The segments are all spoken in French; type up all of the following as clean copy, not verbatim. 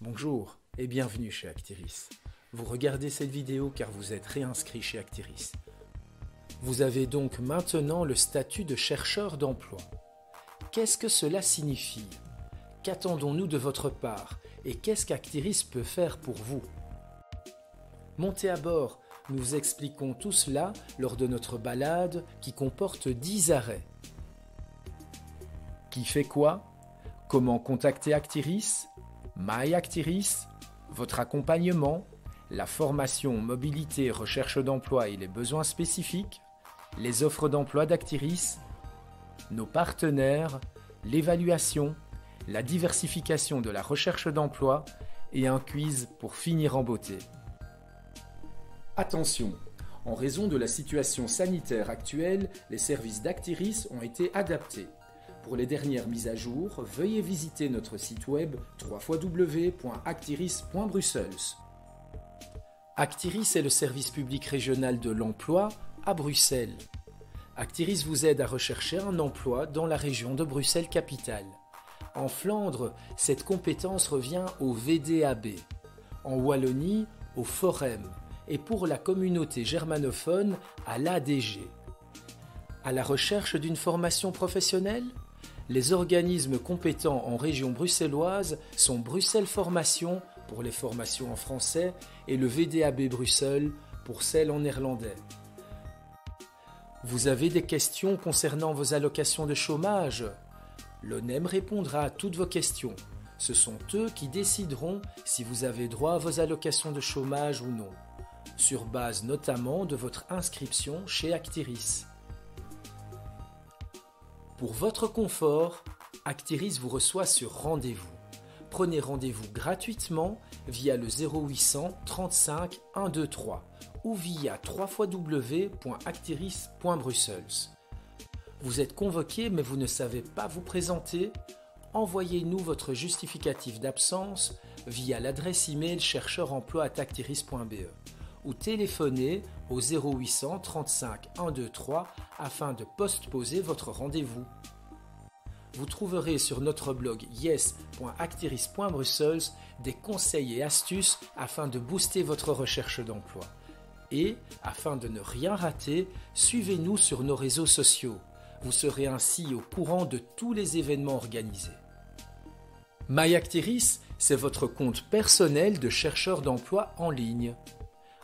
Bonjour et bienvenue chez Actiris. Vous regardez cette vidéo car vous êtes réinscrit chez Actiris. Vous avez donc maintenant le statut de chercheur d'emploi. Qu'est-ce que cela signifie? Qu'attendons-nous de votre part? Et qu'est-ce qu'Actiris peut faire pour vous? Montez à bord, nous vous expliquons tout cela lors de notre balade qui comporte 10 arrêts. Qui fait quoi? Comment contacter Actiris? My Actiris, votre accompagnement, la formation, mobilité, recherche d'emploi et les besoins spécifiques, les offres d'emploi d'Actiris, nos partenaires, l'évaluation, la diversification de la recherche d'emploi et un quiz pour finir en beauté. Attention, en raison de la situation sanitaire actuelle, les services d'Actiris ont été adaptés. Pour les dernières mises à jour, veuillez visiter notre site web www.actiris.brussels. Actiris est le service public régional de l'emploi à Bruxelles. Actiris vous aide à rechercher un emploi dans la région de Bruxelles-Capitale. En Flandre, cette compétence revient au VDAB. En Wallonie, au Forum. Et pour la communauté germanophone, à l'ADG. À la recherche d'une formation professionnelle? Les organismes compétents en région bruxelloise sont Bruxelles Formation pour les formations en français et le VDAB Bruxelles pour celles en néerlandais. Vous avez des questions concernant vos allocations de chômage? L'ONEM répondra à toutes vos questions. Ce sont eux qui décideront si vous avez droit à vos allocations de chômage ou non, sur base notamment de votre inscription chez Actiris. Pour votre confort, Actiris vous reçoit sur rendez-vous. Prenez rendez-vous gratuitement via le 0800 35 123 ou via www.actiris.brussels. Vous êtes convoqué mais vous ne savez pas vous présenter? Envoyez-nous votre justificatif d'absence via l'adresse email chercheuremploi@actiris.be ou téléphonez au 0800 35 123 afin de postposer votre rendez-vous. Vous trouverez sur notre blog yes.actiris.brussels des conseils et astuces afin de booster votre recherche d'emploi. Et, afin de ne rien rater, suivez-nous sur nos réseaux sociaux. Vous serez ainsi au courant de tous les événements organisés. My Actiris, c'est votre compte personnel de chercheur d'emploi en ligne.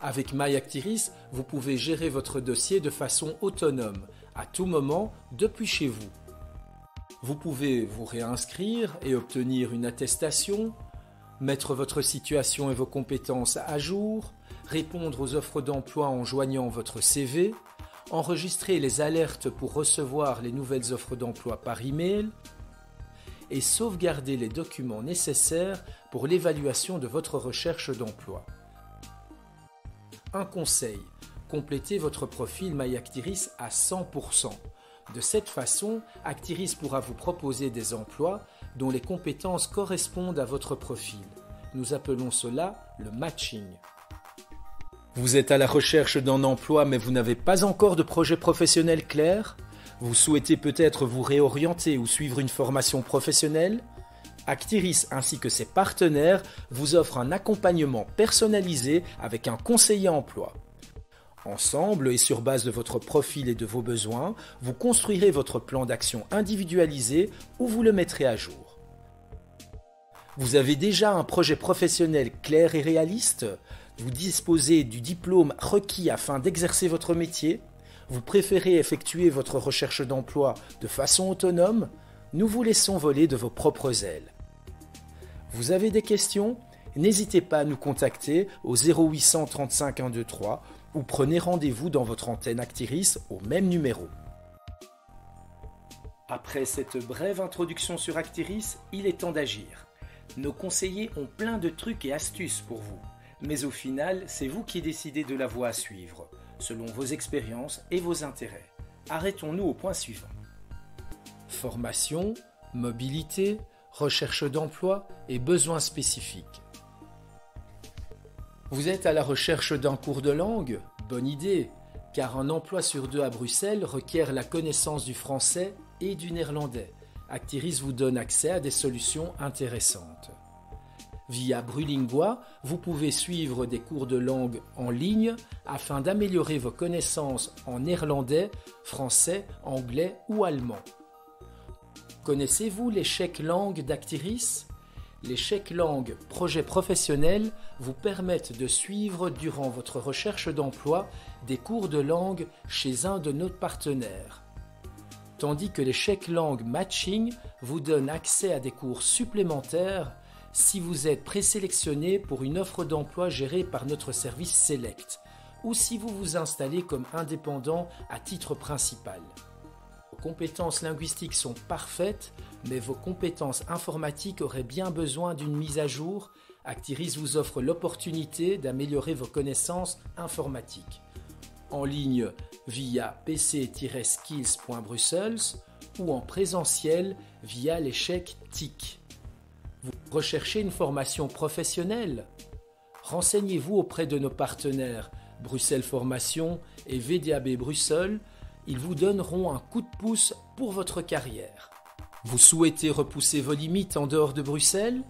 Avec My Actiris, vous pouvez gérer votre dossier de façon autonome, à tout moment, depuis chez vous. Vous pouvez vous réinscrire et obtenir une attestation, mettre votre situation et vos compétences à jour, répondre aux offres d'emploi en joignant votre CV, enregistrer les alertes pour recevoir les nouvelles offres d'emploi par email et sauvegarder les documents nécessaires pour l'évaluation de votre recherche d'emploi. Un conseil, complétez votre profil My Actiris à 100%. De cette façon, Actiris pourra vous proposer des emplois dont les compétences correspondent à votre profil. Nous appelons cela le matching. Vous êtes à la recherche d'un emploi mais vous n'avez pas encore de projet professionnel clair? Vous souhaitez peut-être vous réorienter ou suivre une formation professionnelle? Actiris ainsi que ses partenaires vous offrent un accompagnement personnalisé avec un conseiller emploi. Ensemble et sur base de votre profil et de vos besoins, vous construirez votre plan d'action individualisé ou vous le mettrez à jour. Vous avez déjà un projet professionnel clair et réaliste? Vous disposez du diplôme requis afin d'exercer votre métier? Vous préférez effectuer votre recherche d'emploi de façon autonome? Nous vous laissons voler de vos propres ailes. Vous avez des questions? N'hésitez pas à nous contacter au 0800 35 123 ou prenez rendez-vous dans votre antenne Actiris au même numéro. Après cette brève introduction sur Actiris, il est temps d'agir. Nos conseillers ont plein de trucs et astuces pour vous, mais au final, c'est vous qui décidez de la voie à suivre, selon vos expériences et vos intérêts. Arrêtons-nous au point suivant. Formation, mobilité, recherche d'emploi et besoins spécifiques. Vous êtes à la recherche d'un cours de langue? Bonne idée, car un emploi sur 2 à Bruxelles requiert la connaissance du français et du néerlandais. Actiris vous donne accès à des solutions intéressantes. Via Brulingua, vous pouvez suivre des cours de langue en ligne afin d'améliorer vos connaissances en néerlandais, français, anglais ou allemand. Connaissez-vous les chèques langues d'Actiris? Les chèques langues projets professionnels vous permettent de suivre durant votre recherche d'emploi des cours de langue chez un de nos partenaires. Tandis que les chèques langues matching vous donnent accès à des cours supplémentaires si vous êtes présélectionné pour une offre d'emploi gérée par notre service Select ou si vous vous installez comme indépendant à titre principal. Vos compétences linguistiques sont parfaites, mais vos compétences informatiques auraient bien besoin d'une mise à jour. Actiris vous offre l'opportunité d'améliorer vos connaissances informatiques en ligne via pc-skills.brussels ou en présentiel via les chèques TIC. Vous recherchez une formation professionnelle? Renseignez-vous auprès de nos partenaires Bruxelles Formation et VDAB Bruxelles. Ils vous donneront un coup de pouce pour votre carrière. Vous souhaitez repousser vos limites en dehors de Bruxelles?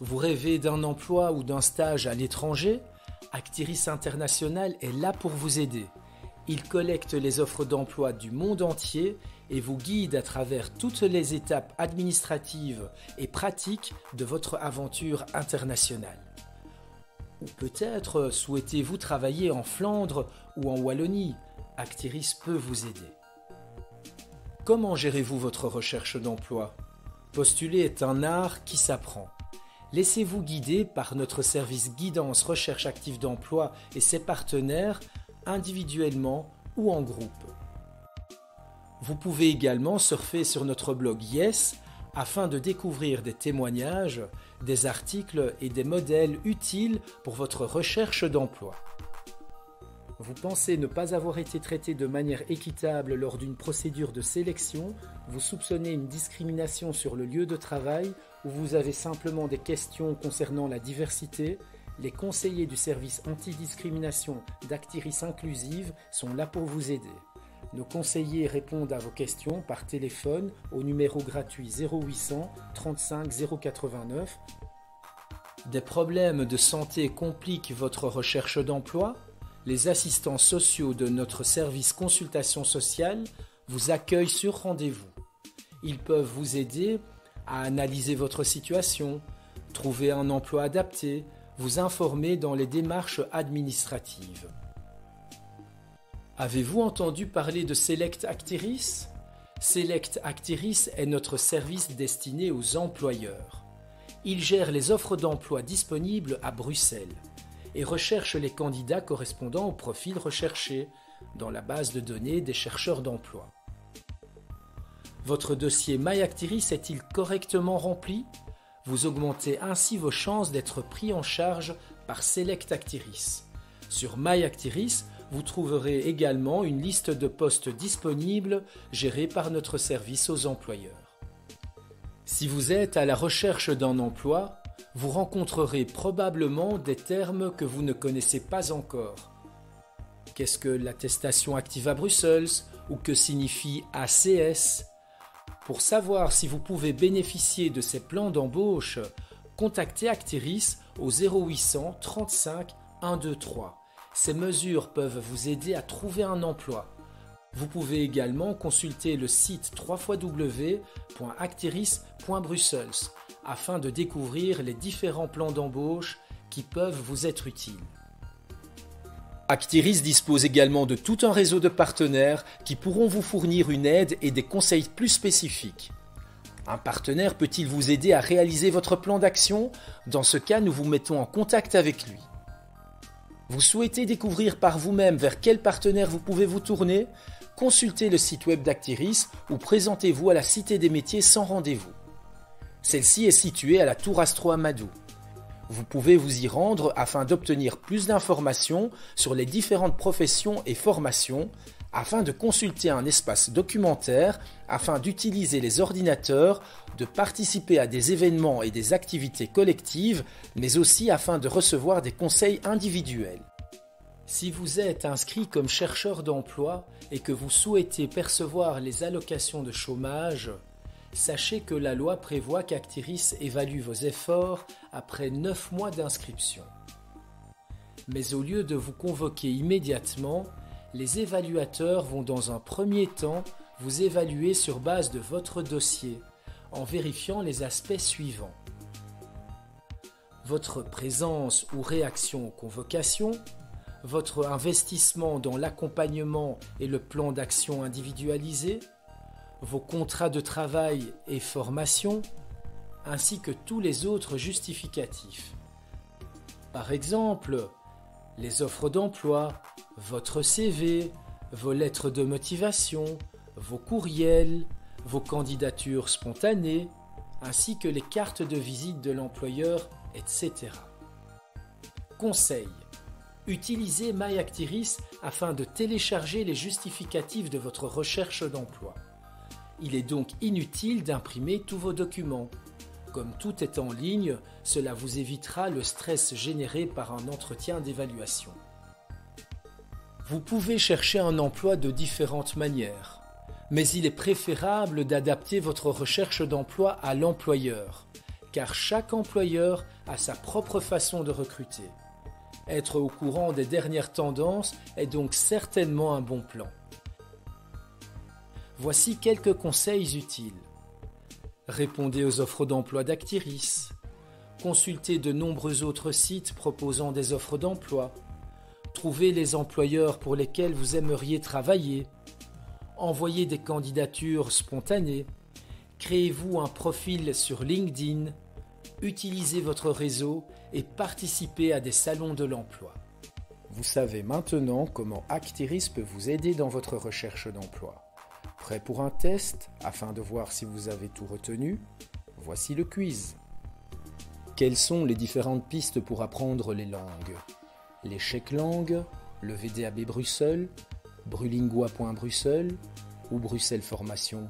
Vous rêvez d'un emploi ou d'un stage à l'étranger? Actiris International est là pour vous aider. Il collecte les offres d'emploi du monde entier et vous guide à travers toutes les étapes administratives et pratiques de votre aventure internationale. Ou peut-être souhaitez-vous travailler en Flandre ou en Wallonie? Actiris peut vous aider. Comment gérez-vous votre recherche d'emploi? Postuler est un art qui s'apprend. Laissez-vous guider par notre service Guidance Recherche Active d'Emploi et ses partenaires, individuellement ou en groupe. Vous pouvez également surfer sur notre blog Yes afin de découvrir des témoignages, des articles et des modèles utiles pour votre recherche d'emploi. Vous pensez ne pas avoir été traité de manière équitable lors d'une procédure de sélection, vous soupçonnez une discrimination sur le lieu de travail ou vous avez simplement des questions concernant la diversité, les conseillers du service antidiscrimination d'Actiris Inclusive sont là pour vous aider. Nos conseillers répondent à vos questions par téléphone au numéro gratuit 0800 35 089. Des problèmes de santé compliquent votre recherche d'emploi? Les assistants sociaux de notre service consultation sociale vous accueillent sur rendez-vous. Ils peuvent vous aider à analyser votre situation, trouver un emploi adapté, vous informer dans les démarches administratives. Avez-vous entendu parler de Select Actiris? Select Actiris est notre service destiné aux employeurs. Il gère les offres d'emploi disponibles à Bruxelles et recherche les candidats correspondant au profil recherché dans la base de données des chercheurs d'emploi. Votre dossier MyActiris est-il correctement rempli? Vous augmentez ainsi vos chances d'être pris en charge par Select Actiris. Sur MyActiris, vous trouverez également une liste de postes disponibles gérés par notre service aux employeurs. Si vous êtes à la recherche d'un emploi, vous rencontrerez probablement des termes que vous ne connaissez pas encore. Qu'est-ce que l'attestation active à Bruxelles ou que signifie ACS? Pour savoir si vous pouvez bénéficier de ces plans d'embauche, contactez Actiris au 0800 35 123. Ces mesures peuvent vous aider à trouver un emploi. Vous pouvez également consulter le site www.actiris.brussels afin de découvrir les différents plans d'embauche qui peuvent vous être utiles. Actiris dispose également de tout un réseau de partenaires qui pourront vous fournir une aide et des conseils plus spécifiques. Un partenaire peut-il vous aider à réaliser votre plan d'action? Dans ce cas, nous vous mettons en contact avec lui. Vous souhaitez découvrir par vous-même vers quel partenaire vous pouvez vous tourner? Consultez le site web d'Actiris ou présentez-vous à la Cité des métiers sans rendez-vous. Celle-ci est située à la Tour Astro Amadou. Vous pouvez vous y rendre afin d'obtenir plus d'informations sur les différentes professions et formations, afin de consulter un espace documentaire, afin d'utiliser les ordinateurs, de participer à des événements et des activités collectives, mais aussi afin de recevoir des conseils individuels. Si vous êtes inscrit comme chercheur d'emploi et que vous souhaitez percevoir les allocations de chômage, sachez que la loi prévoit qu'Actiris évalue vos efforts après 9 mois d'inscription. Mais au lieu de vous convoquer immédiatement, les évaluateurs vont dans un premier temps vous évaluer sur base de votre dossier, en vérifiant les aspects suivants. Votre présence ou réaction aux convocations, votre investissement dans l'accompagnement et le plan d'action individualisé, vos contrats de travail et formation, ainsi que tous les autres justificatifs. Par exemple, les offres d'emploi, votre CV, vos lettres de motivation, vos courriels, vos candidatures spontanées, ainsi que les cartes de visite de l'employeur, etc. Conseil. Utilisez MyActiris afin de télécharger les justificatifs de votre recherche d'emploi. Il est donc inutile d'imprimer tous vos documents. Comme tout est en ligne, cela vous évitera le stress généré par un entretien d'évaluation. Vous pouvez chercher un emploi de différentes manières, mais il est préférable d'adapter votre recherche d'emploi à l'employeur, car chaque employeur a sa propre façon de recruter. Être au courant des dernières tendances est donc certainement un bon plan. Voici quelques conseils utiles. Répondez aux offres d'emploi d'Actiris. Consultez de nombreux autres sites proposant des offres d'emploi. Trouvez les employeurs pour lesquels vous aimeriez travailler. Envoyez des candidatures spontanées. Créez-vous un profil sur LinkedIn. Utilisez votre réseau et participez à des salons de l'emploi. Vous savez maintenant comment Actiris peut vous aider dans votre recherche d'emploi. Prêt pour un test afin de voir si vous avez tout retenu? Voici le quiz. Quelles sont les différentes pistes pour apprendre les langues? L'échec langue, le VDAB Bruxelles, Brulingua.Bruxelles ou Bruxelles Formation?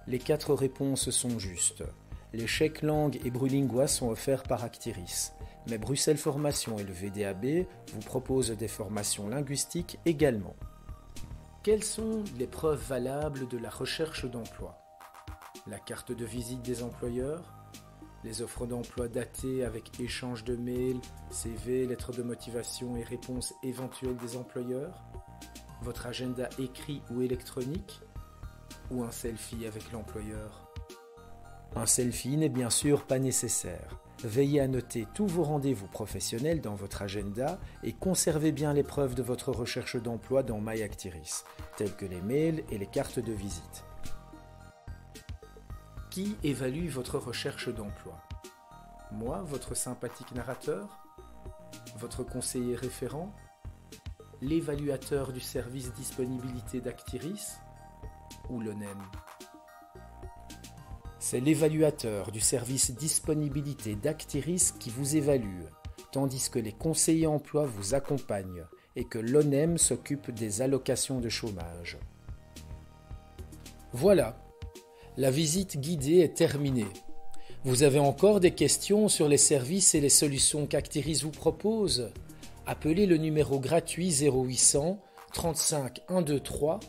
Les 4 réponses sont justes. L'échec langue et Brulingua sont offerts par Actiris, mais Bruxelles Formation et le VDAB vous proposent des formations linguistiques également. Quelles sont les preuves valables de la recherche d'emploi? La carte de visite des employeurs, les offres d'emploi datées avec échange de mails, CV, lettres de motivation et réponses éventuelles des employeurs, votre agenda écrit ou électronique, ou un selfie avec l'employeur. Un selfie n'est bien sûr pas nécessaire. Veillez à noter tous vos rendez-vous professionnels dans votre agenda et conservez bien les preuves de votre recherche d'emploi dans MyActiris, telles que les mails et les cartes de visite. Qui évalue votre recherche d'emploi? Moi, votre sympathique narrateur? Votre conseiller référent? L'évaluateur du service disponibilité d'Actiris? Ou l'ONEM? C'est l'évaluateur du service disponibilité d'Actiris qui vous évalue, tandis que les conseillers emploi vous accompagnent et que l'ONEM s'occupe des allocations de chômage. Voilà, la visite guidée est terminée. Vous avez encore des questions sur les services et les solutions qu'Actiris vous propose? Appelez le numéro gratuit 0800 35 123.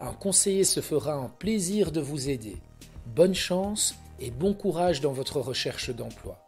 Un conseiller se fera un plaisir de vous aider. Bonne chance et bon courage dans votre recherche d'emploi.